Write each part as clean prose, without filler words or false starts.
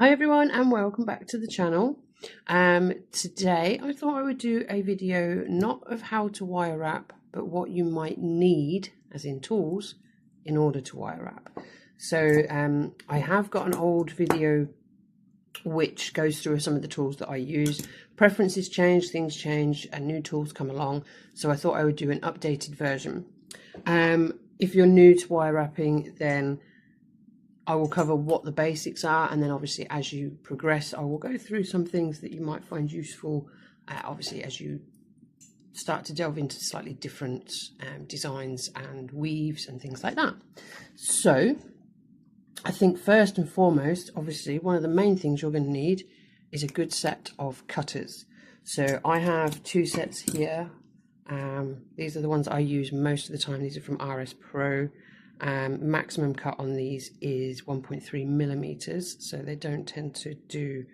Hi everyone and welcome back to the channel. Today I thought I would do a video not of how to wire wrap, but what you might need, as in tools, in order to wire wrap. So I have got an old video which goes through some of the tools that I use. Preferences change, things change, and new tools come along. So I thought I would do an updated version. If you're new to wire wrapping, then I will cover what the basics are, and then obviously as you progress I will go through some things that you might find useful, obviously as you start to delve into slightly different designs and weaves and things like that. So I think first and foremost, obviously one of the main things you're going to need is a good set of cutters. So I have two sets here. These are the ones I use most of the time. These are from RS Pro. Maximum cut on these is 1.3 millimeters, so they don't tend to do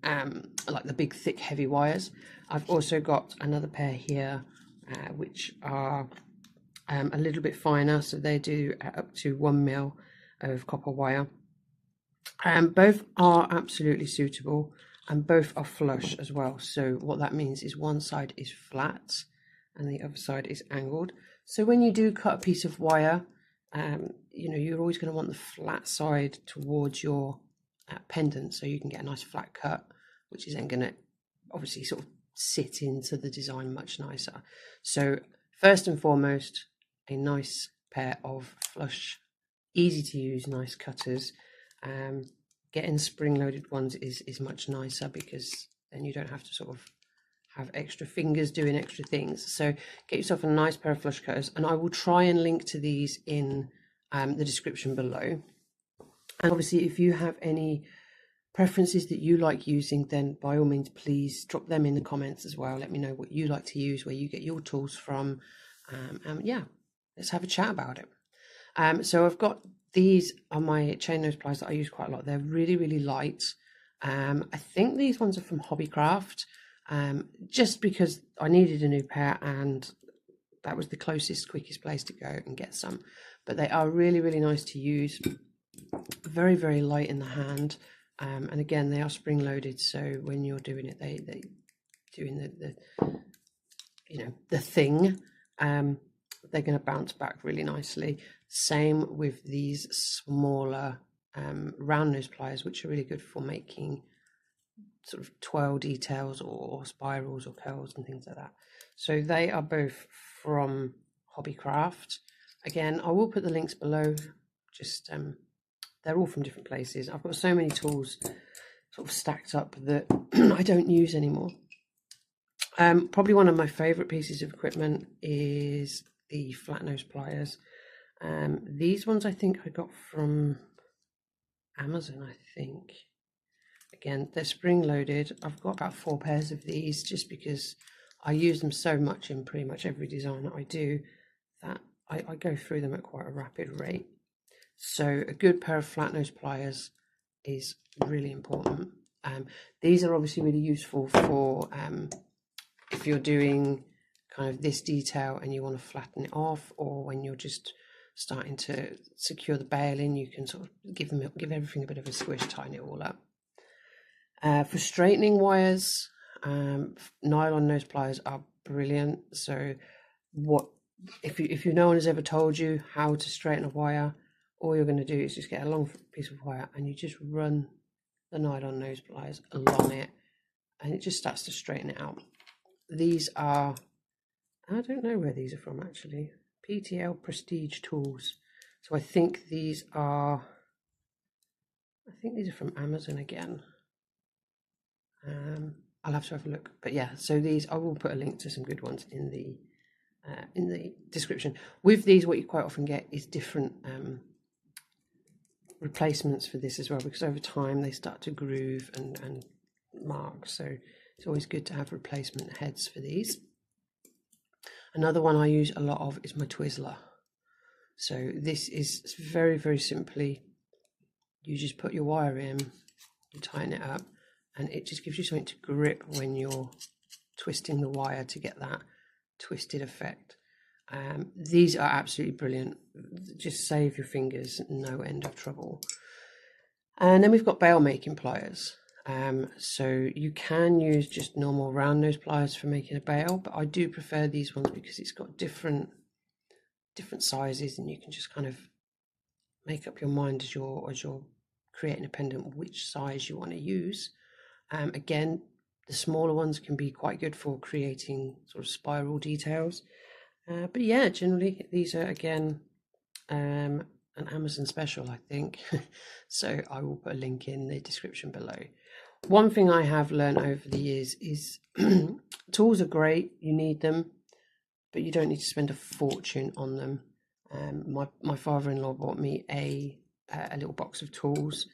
like the big thick heavy wires. I've also got another pair here which are a little bit finer, so they do up to 1 mil of copper wire. Both are absolutely suitable and both are flush as well. So what that means is one side is flat and the other side is angled. So when you do cut a piece of wire, you know, you're always going to want the flat side towards your pendant, so you can get a nice flat cut, which is then going to obviously sort of sit into the design much nicer. So first and foremost, a nice pair of flush, easy to use, nice cutters. Getting spring-loaded ones is much nicer, because then you don't have to sort of have extra fingers doing extra things. So get yourself a nice pair of flush cutters, and I will try and link to these in the description below. And obviously if you have any preferences that you like using, then by all means please drop them in the comments as well. Let me know what you like to use, where you get your tools from, and yeah, let's have a chat about it. So I've got these on my chain nose pliers that I use quite a lot. They're really light. I think these ones are from Hobbycraft. Just because I needed a new pair and that was the closest, quickest place to go and get some. But they are really nice to use, very light in the hand, and again they are spring loaded, so when you're doing it, they doing the you know, the thing, they're going to bounce back really nicely. Same with these smaller round nose pliers, which are really good for making sort of twirl details or spirals or curls and things like that. So they are both from Hobbycraft. Again, I will put the links below. Just they're all from different places. I've got so many tools sort of stacked up that I don't use anymore. Probably one of my favorite pieces of equipment is the flat nose pliers. These ones I think I got from Amazon, I think. Again, they're spring loaded. I've got about 4 pairs of these, just because I use them so much in pretty much every design that I do, that I go through them at quite a rapid rate. So a good pair of flat nose pliers is really important. These are obviously really useful for if you're doing kind of this detail and you want to flatten it off, or when you're just starting to secure the bail in, you can sort of give everything a bit of a squish, tighten it all up. For straightening wires, nylon nose pliers are brilliant. So if no one has ever told you how to straighten a wire, all you're going to do is just get a long piece of wire and you just run the nylon nose pliers along it, and it just starts to straighten it out. These are, I don't know where these are from actually, PTL Prestige Tools. So I think these are from Amazon again. I'll have to have a look, but yeah, so these, I will put a link to some good ones in the description. With these, what you quite often get is different replacements for this as well, because over time they start to groove and mark, so it's always good to have replacement heads for these. Another one I use a lot of is my Twizzler. So this is very simply, you just put your wire in, you tighten it up, and it just gives you something to grip when you're twisting the wire to get that twisted effect. These are absolutely brilliant. Just save your fingers, no end of trouble. And then we've got bail making pliers. So you can use just normal round nose pliers for making a bail, but I do prefer these ones because it's got different sizes, and you can just kind of make up your mind as you're creating a pendant which size you want to use. Again, the smaller ones can be quite good for creating sort of spiral details. But yeah, generally these are again an Amazon special, I think. So I will put a link in the description below. One thing I have learned over the years is tools are great, you need them, but you don't need to spend a fortune on them. My father-in-law bought me a little box of tools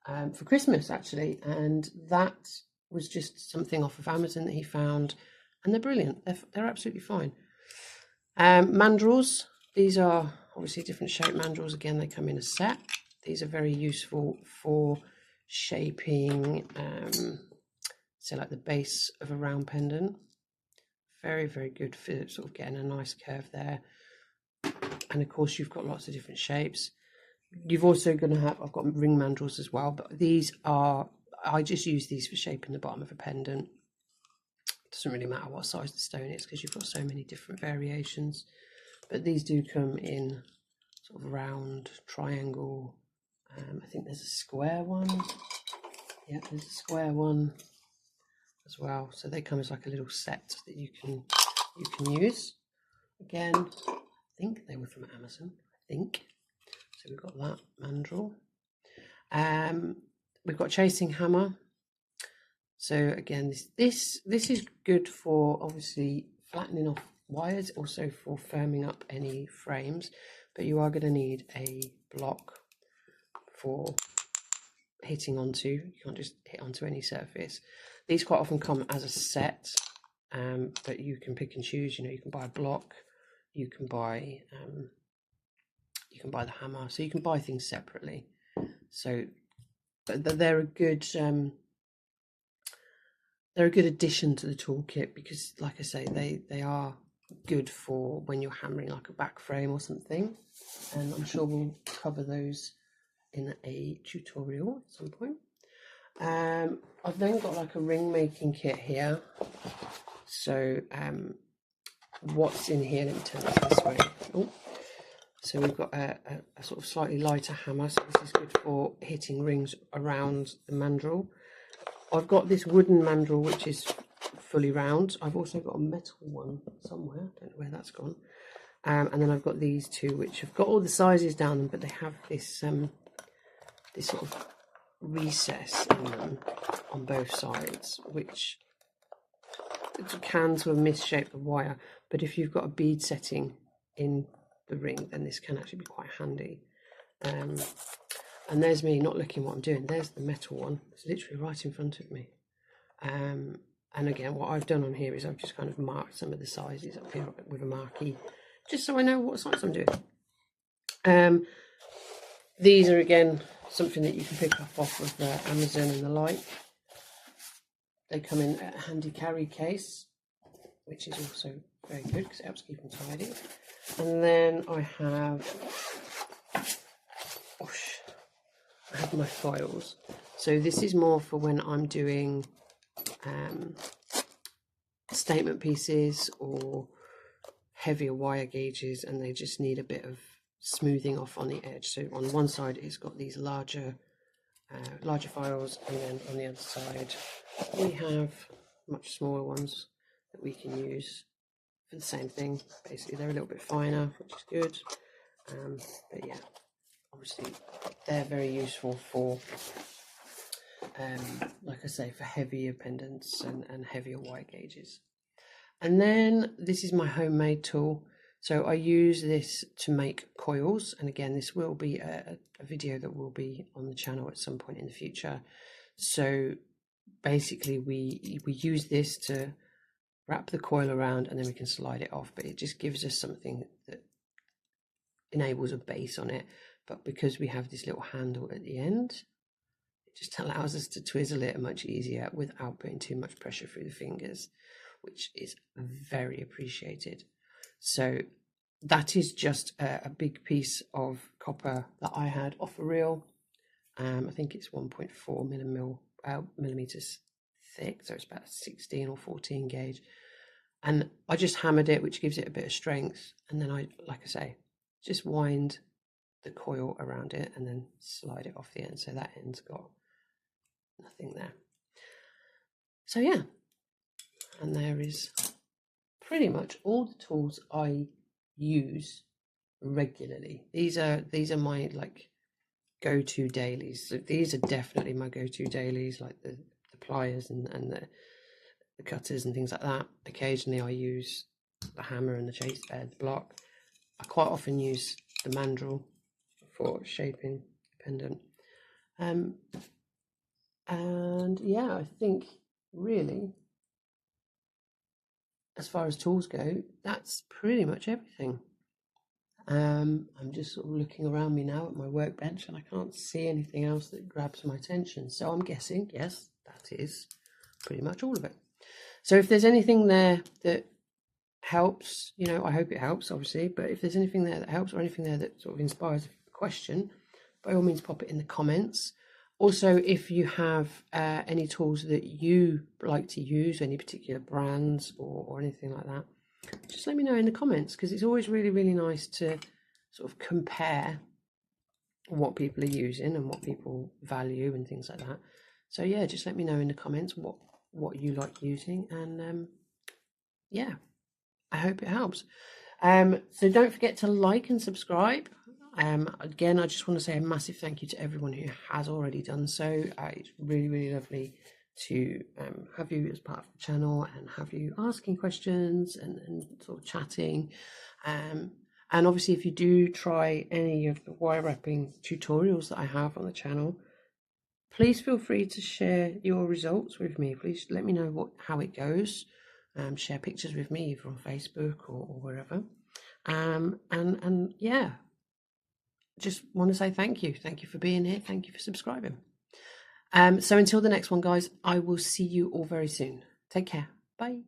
for Christmas, actually, and that was just something off of Amazon that he found, and they're brilliant. They're absolutely fine. Mandrels, these are obviously different shape mandrels. Again, they come in a set. These are very useful for shaping, say like the base of a round pendant. Very, very good for sort of getting a nice curve there. And of course, you've got lots of different shapes. You've also going to have, I've got ring mandrels as well, but these are, I just use these for shaping the bottom of a pendant. It doesn't really matter what size the stone is because you've got so many different variations. But these do come in sort of round, triangle. I think there's a square one. Yeah, there's a square one as well. So they come as like a little set that you can use. Again, I think they were from Amazon, I think. So we've got that mandrel. We've got chasing hammer. So again, this is good for obviously flattening off wires, also for firming up any frames, but you are going to need a block for hitting onto. You can't just hit onto any surface. These quite often come as a set, but you can pick and choose. You know, you can buy a block, you can buy the hammer, so you can buy things separately. So they're a good addition to the toolkit because, like I say, they are good for when you're hammering like a back frame or something, and I'm sure we'll cover those in a tutorial at some point. I've then got like a ring making kit here. So what's in here, let me turn this way. Oh, so we've got a sort of slightly lighter hammer, so this is good for hitting rings around the mandrel. I've got this wooden mandrel which is fully round. I've also got a metal one somewhere, I don't know where that's gone. And then I've got these two which have got all the sizes down them, but they have this this sort of recess in them on both sides, which can sort of misshape the wire. But if you've got a bead setting in the ring, then this can actually be quite handy. And there's me not looking what I'm doing. There's the metal one. It's literally right in front of me. And again, what I've done on here is I've just kind of marked some of the sizes up here with a marquee, just so I know what size I'm doing. These are again something that you can pick up off of Amazon and the like. They come in a handy carry case, which is also very good because it helps keep them tidy. And then I have my foils. So this is more for when I'm doing statement pieces or heavier wire gauges and they just need a bit of smoothing off on the edge. So on one side it's got these larger files, and then on the other side we have much smaller ones that we can use for the same thing. Basically they're a little bit finer, which is good. But yeah, obviously they're very useful for like I say, for heavier pendants and heavier wire gauges. And then this is my homemade tool. So I use this to make coils, and again this will be a video that will be on the channel at some point in the future. So basically we use this to wrap the coil around and then we can slide it off, but it just gives us something that enables a base on it. But because we have this little handle at the end, it just allows us to twizzle it much easier without putting too much pressure through the fingers, which is very appreciated. So that is just a big piece of copper that I had off a reel. I think it's 1.4 millimeters thick, so it's about 16 or 14 gauge. And I just hammered it, which gives it a bit of strength. And then I, like I say, just wind the coil around it and then slide it off the end. So that end's got nothing there. So yeah, and there is pretty much all the tools I use regularly. These are my like go-to dailies. So these are definitely my go-to dailies, like the pliers and the cutters and things like that. Occasionally I use the hammer and the block. I quite often use the mandrel for shaping the pendant. And yeah, I think really, as far as tools go, that's pretty much everything. I'm just sort of looking around me now at my workbench and I can't see anything else that grabs my attention. So I'm guessing, yes, that is pretty much all of it. So if there's anything there that helps, you know, I hope it helps, obviously, but if there's anything there that helps or anything there that sort of inspires a question, by all means pop it in the comments. Also, if you have any tools that you like to use, any particular brands or anything like that, just let me know in the comments, because it's always really, really nice to sort of compare what people are using and what people value and things like that. So yeah, just let me know in the comments what you like using, and yeah, I hope it helps. So don't forget to like and subscribe. Again, I just want to say a massive thank you to everyone who has already done so. It's really, really lovely to have you as part of the channel and have you asking questions and sort of chatting. And obviously, if you do try any of the wire wrapping tutorials that I have on the channel, please feel free to share your results with me. Please let me know how it goes. Share pictures with me either on Facebook or wherever. And yeah, just want to say thank you. Thank you for being here. Thank you for subscribing. So until the next one, guys, I will see you all very soon. Take care. Bye.